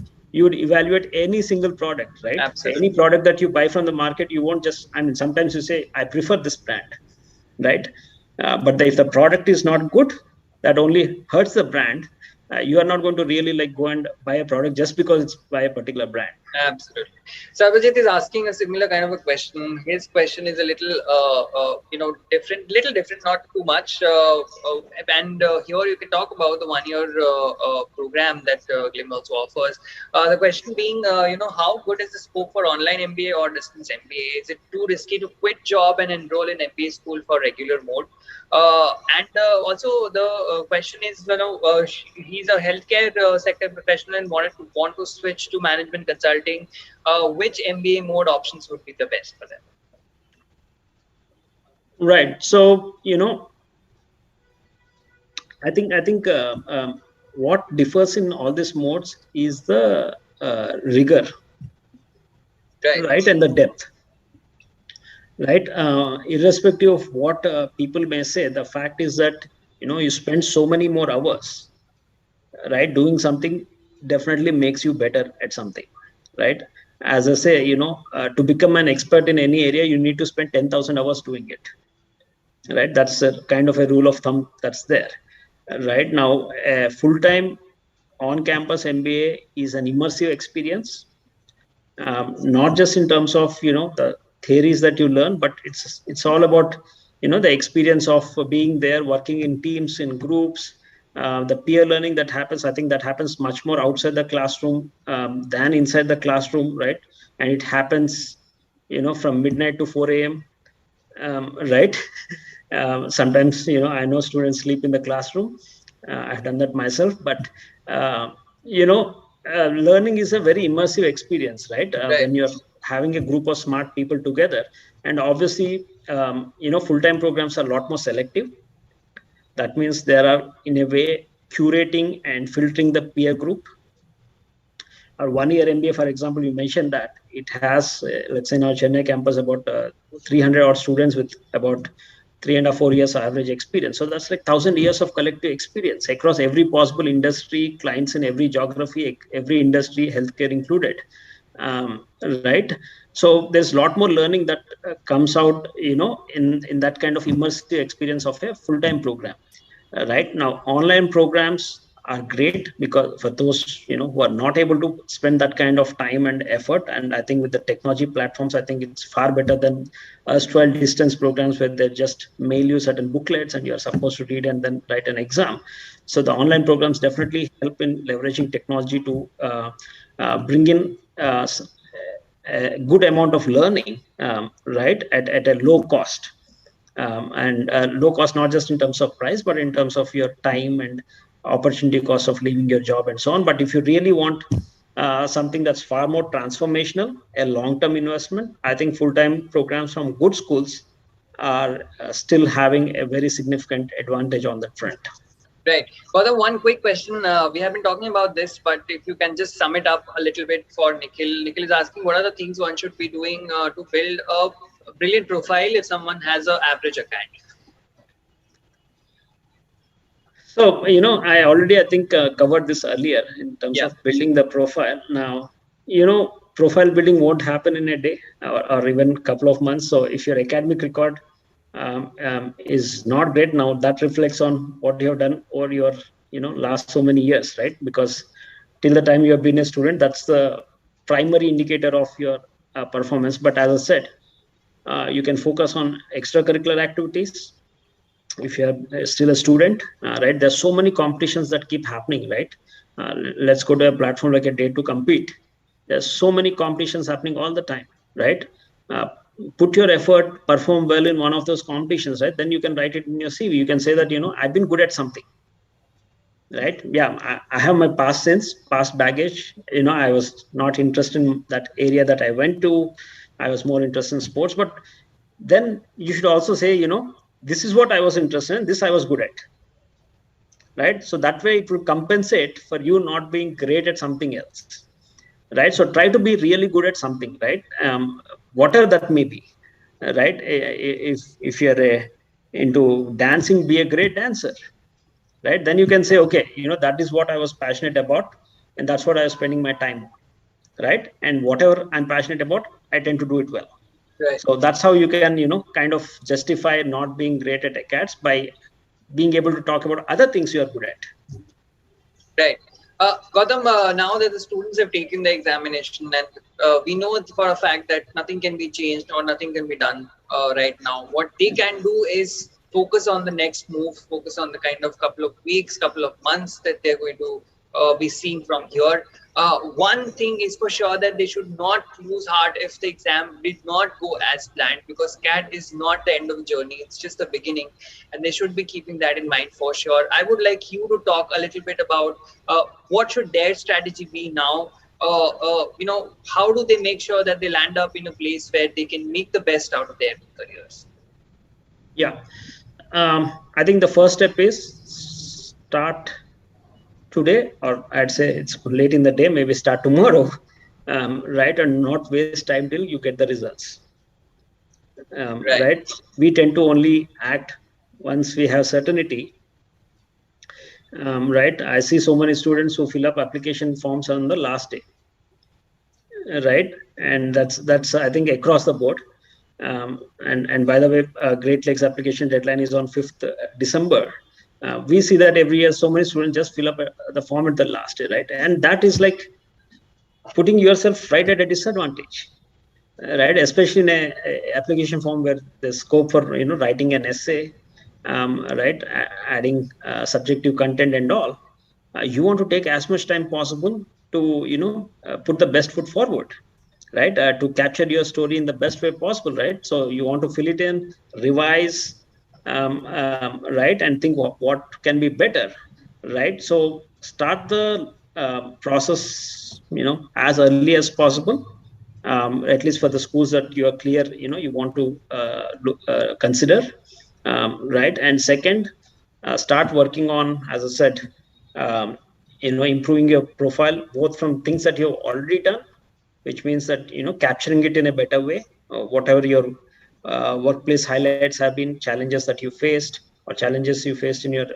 would evaluate any single product, right? Absolutely. Any product that you buy from the market, you won't just, sometimes you say, I prefer this brand, right? But if the product is not good, that only hurts the brand. You are not going to really go and buy a product just because it's by a particular brand. Absolutely. So Abhijit is asking a similar kind of a question. His question is a little, different, not too much. And here you can talk about the 1 year program that GLIM also offers. The question being, how good is the scope for online MBA or distance MBA? Is it too risky to quit job and enroll in MBA school for regular mode? And also the question is, he's a healthcare sector professional and want to switch to management consulting. Which MBA mode options would be the best for them? Right. So I think what differs in all these modes is the rigor, right, and the depth. Right, irrespective of what people may say, the fact is that you spend so many more hours, right, doing something definitely makes you better at something, right? As I say, to become an expert in any area, you need to spend 10,000 hours doing it, right? That's a kind of a rule of thumb that's there. Right now, a full-time on-campus MBA is an immersive experience, not just in terms of the theories that you learn, but it's all about the experience of being there, working in teams, in groups, the peer learning that happens. I think that happens much more outside the classroom than inside the classroom, right? And it happens, from midnight to 4 a.m. Right? Sometimes, I know students sleep in the classroom. I've done that myself, but learning is a very immersive experience, right? When you're having a group of smart people together, and obviously, full-time programs are a lot more selective. That means there are, in a way, curating and filtering the peer group. Our 1-year MBA, for example, you mentioned that it has, let's say in our Chennai campus, about 300 odd students with about 3.5-4 years of average experience. So that's like 1,000 years of collective experience across every possible industry, clients in every geography, every industry, healthcare included. Right? So there's a lot more learning that comes out, in that kind of immersive experience of a full-time program. Right now, online programs are great because for those who are not able to spend that kind of time and effort, and I think with the technology platforms, I think it's far better than erstwhile distance programs where they just mail you certain booklets and you're supposed to read and then write an exam. So the online programs definitely help in leveraging technology to bring in a good amount of learning, right, at a low cost. And low cost, not just in terms of price, but in terms of your time and opportunity cost of leaving your job and so on. But if you really want something that's far more transformational, a long-term investment, I think full-time programs from good schools are still having a very significant advantage on that front. Right. Gautam, one quick question. We have been talking about this, but if you can just sum it up a little bit for Nikhil. Nikhil is asking, what are the things one should be doing to build a brilliant profile if someone has an average account? So, I already, I think, covered this earlier in terms of building the profile. Now, profile building won't happen in a day or even a couple of months. So if your academic record is not great now, that reflects on what you have done over your, last so many years, right? Because till the time you have been a student, that's the primary indicator of your performance. But as I said, you can focus on extracurricular activities. If you're still a student, right, there's so many competitions that keep happening, right? Let's go to a platform like a Day to Compete. There's so many competitions happening all the time, right? Put your effort, perform well in one of those competitions, right? Then you can write it in your CV. You can say that, I've been good at something, right? Yeah, I have my past baggage. I was not interested in that area that I went to. I was more interested in sports. But then you should also say, this is what I was interested in, this I was good at, right? So that way it will compensate for you not being great at something else, right? So try to be really good at something, right? Whatever that may be, right? If you're into dancing, be a great dancer, right? Then you can say, okay, that is what I was passionate about, and that's what I was spending my time on, right? And whatever I'm passionate about, I tend to do it well. Right. So that's how you can, kind of justify not being great at ACADS by being able to talk about other things you are good at. Right. Gautam, now that the students have taken the examination and we know for a fact that nothing can be changed or nothing can be done right now, what they can do is focus on the next move, focus on the kind of couple of weeks, couple of months that they're going to be seeing from here. One thing is for sure that they should not lose heart if the exam did not go as planned, because CAT is not the end of the journey, it's just the beginning, and they should be keeping that in mind for sure. I would like you to talk a little bit about what should their strategy be now. How do they make sure that they land up in a place where they can make the best out of their careers? Yeah, I think the first step is start today, or I'd say it's late in the day, maybe start tomorrow, right? And not waste time till you get the results, right? We tend to only act once we have certainty, right? I see so many students who fill up application forms on the last day, right? And that's I think across the board. And by the way, Great Lakes application deadline is on 5th December. We see that every year, so many students just fill up the form at the last day, right? And that is like putting yourself right at a disadvantage, right? Especially in a application form where there's scope for writing an essay, right? Adding subjective content and all. You want to take as much time possible to put the best foot forward, right? To capture your story in the best way possible, right? So you want to fill it in, revise, right, and think what can be better, right? So start the process, as early as possible, at least for the schools that you are clear, you want to consider, right? And second, start working on, as I said, um, improving your profile, both from things that you've already done, which means that capturing it in a better way, whatever your workplace highlights have been, challenges that you faced or challenges you faced in your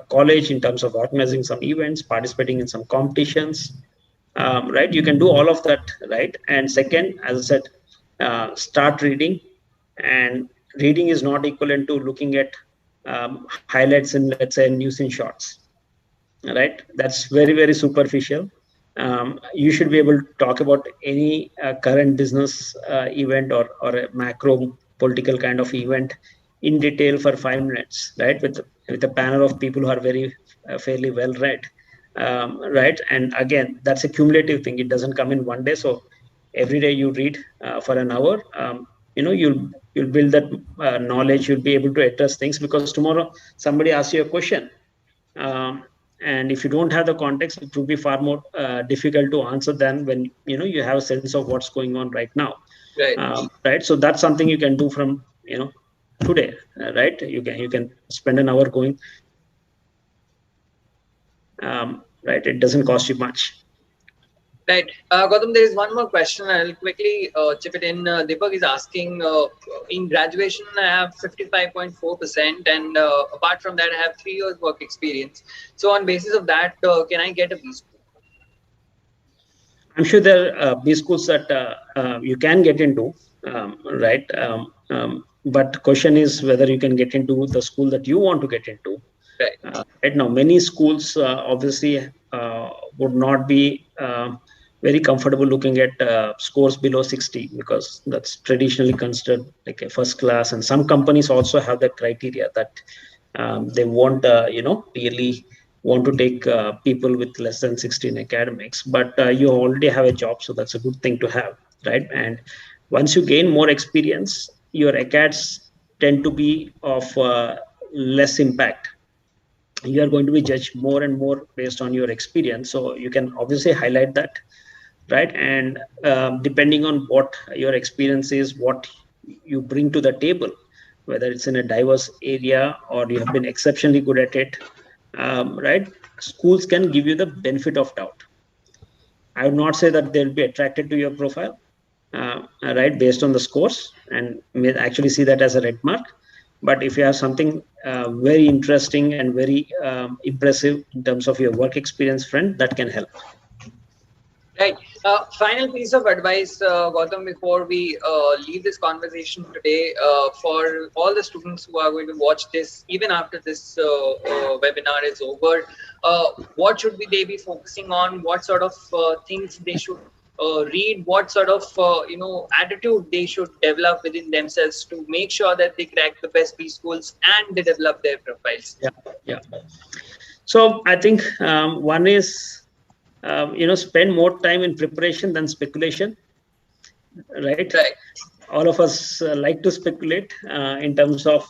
college in terms of organizing some events, participating in some competitions, right? You can do all of that, right? And second, as I said, start reading. And reading is not equivalent to looking at highlights in, let's say, news in shorts, right? That's very, very superficial. You should be able to talk about any current business event, or a macro political kind of event in detail for 5 minutes, right? With a panel of people who are very fairly well read, right? And again, that's a cumulative thing. It doesn't come in one day. So every day you read for an hour, you'll build that knowledge. You'll be able to address things, because tomorrow somebody asks you a question, um, and if you don't have the context, it will be far more difficult to answer than when you have a sense of what's going on right now. Right. Right. So that's something you can do from today, right? You can spend an hour going, right? It doesn't cost you much. Right. Gautam, there is one more question. I'll quickly chip it in. Deepak is asking, in graduation, I have 55.4%, and apart from that, I have 3 years work experience. So on basis of that, can I get a B school? I'm sure there are B schools that you can get into, right? But question is whether you can get into the school that you want to get into. Right. Right now, many schools obviously would not be very comfortable looking at scores below 60, because that's traditionally considered like a first class. And some companies also have that criteria that they want, really want to take people with less than 60 in academics. But you already have a job, so that's a good thing to have, right? And once you gain more experience, your acads tend to be of less impact. You are going to be judged more and more based on your experience, so you can obviously highlight that, right? And depending on what your experience is, what you bring to the table, whether it's in a diverse area or you have been exceptionally good at it, right? Schools can give you the benefit of doubt. I would not say that they'll be attracted to your profile, right, based on the scores, and may actually see that as a red mark. But if you have something very interesting and very impressive in terms of your work experience, friend, that can help. Right. Final piece of advice, Gautam, before we leave this conversation today, for all the students who are going to watch this, even after this webinar is over, what should they be focusing on? What sort of things they should read? What sort of attitude they should develop within themselves to make sure that they crack the best B schools and they develop their profiles? Yeah. So I think one is, spend more time in preparation than speculation, right? Right. All of us like to speculate in terms of,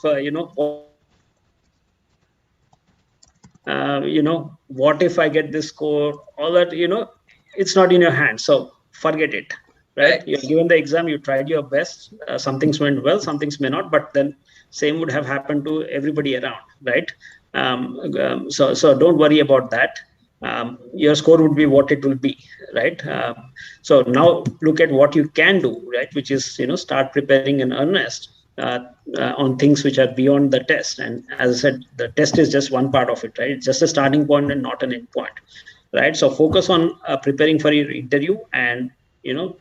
what if I get this score? All that, it's not in your hands. So forget it, right? You're given the exam, you tried your best. Some things went well, some things may not, but then same would have happened to everybody around, right? So don't worry about that. Your score would be what it will be, right? So now look at what you can do, right? Which is, start preparing in earnest on things which are beyond the test. And as I said, the test is just one part of it, right? It's just a starting point and not an end point, right? So focus on preparing for your interview, and to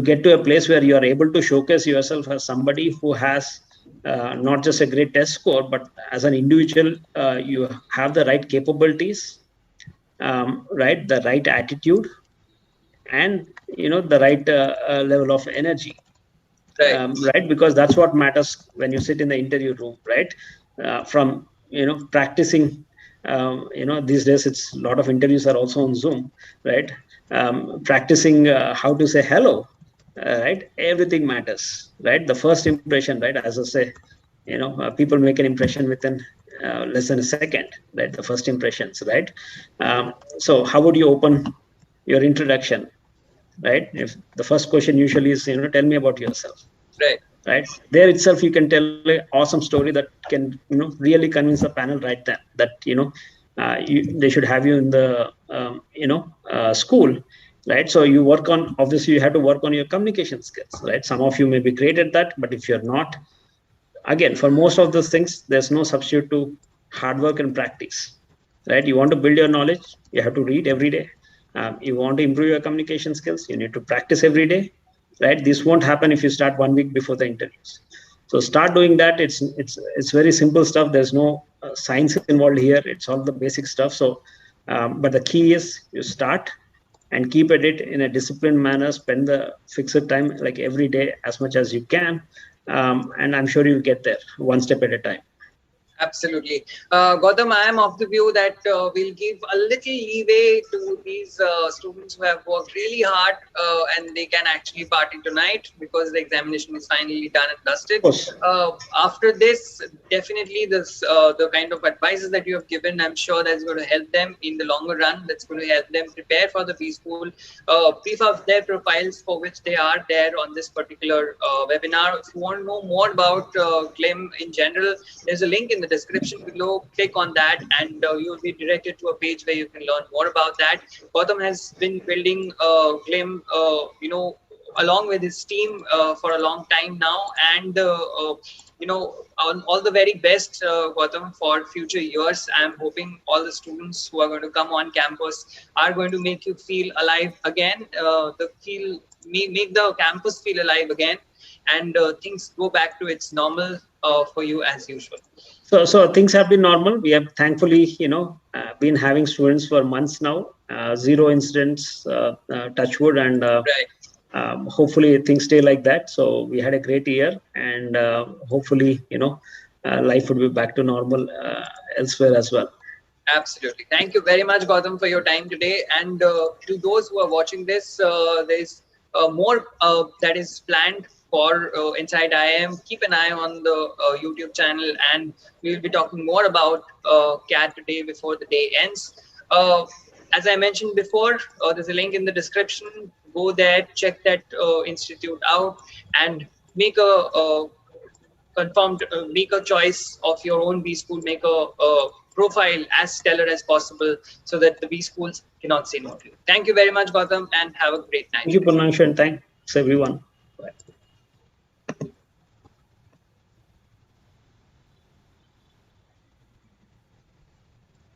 get to a place where you are able to showcase yourself as somebody who has not just a great test score, but as an individual, you have the right capabilities, right, the right attitude, and the right level of energy. Right. Right, because that's what matters when you sit in the interview room, right? From practicing, these days it's a lot of interviews are also on Zoom, right? Practicing how to say hello, right? Everything matters, right? The first impression, right? As I say, people make an impression within less than a second, right? The first impressions, right? So how would you open your introduction, right? If the first question usually is, tell me about yourself, Right. right? There itself you can tell an awesome story that can really convince the panel right then that they should have you in the school, right? So you work on, obviously you have to work on your communication skills, right? Some of you may be great at that, but if you're not, again, for most of those things there's no substitute to hard work and practice, right? You want to build your knowledge, you have to read every day. You want to improve your communication skills, you need to practice every day, right? This won't happen if you start 1 week before the interviews. So start doing that. It's very simple stuff. There's no science involved here. It's all the basic stuff. So but the key is you start and keep at it in a disciplined manner. Spend the fixed time, like every day, as much as you can, and I'm sure you'll get there one step at a time. Absolutely. Gautam, I am of the view that we'll give a little leeway to these students who have worked really hard and they can actually party tonight because the examination is finally done and dusted. After this, definitely the kind of advices that you have given, I'm sure that's going to help them in the longer run. That's going to help them prepare for the B School, beef up their profiles for which they are there on this particular webinar. If you want to know more about GLIM in general, there's a link in the description below. Click on that and you will be directed to a page where you can learn more about that. Gautam has been building GLIM, along with his team for a long time now, and all the very best, Gautam, for future years. I'm hoping all the students who are going to come on campus are going to make you feel alive again, make the campus feel alive again, and things go back to its normal for you as usual. So things have been normal. We have thankfully, been having students for months now. Zero incidents, touch wood, and right. Hopefully things stay like that. So we had a great year, and hopefully, life would be back to normal elsewhere as well. Absolutely. Thank you very much, Gautam, for your time today. And to those who are watching this, there's more that is planned for InsideIIM. Keep an eye on the YouTube channel, and we will be talking more about CAT today before the day ends. As I mentioned before, there's a link in the description. Go there, check that institute out, and make a confirmed, make a choice of your own B School, make a profile as stellar as possible so that the B Schools cannot say no to you. Thank you very much, Gautam, and have a great night. Thank you, Purnamshu, and thanks everyone.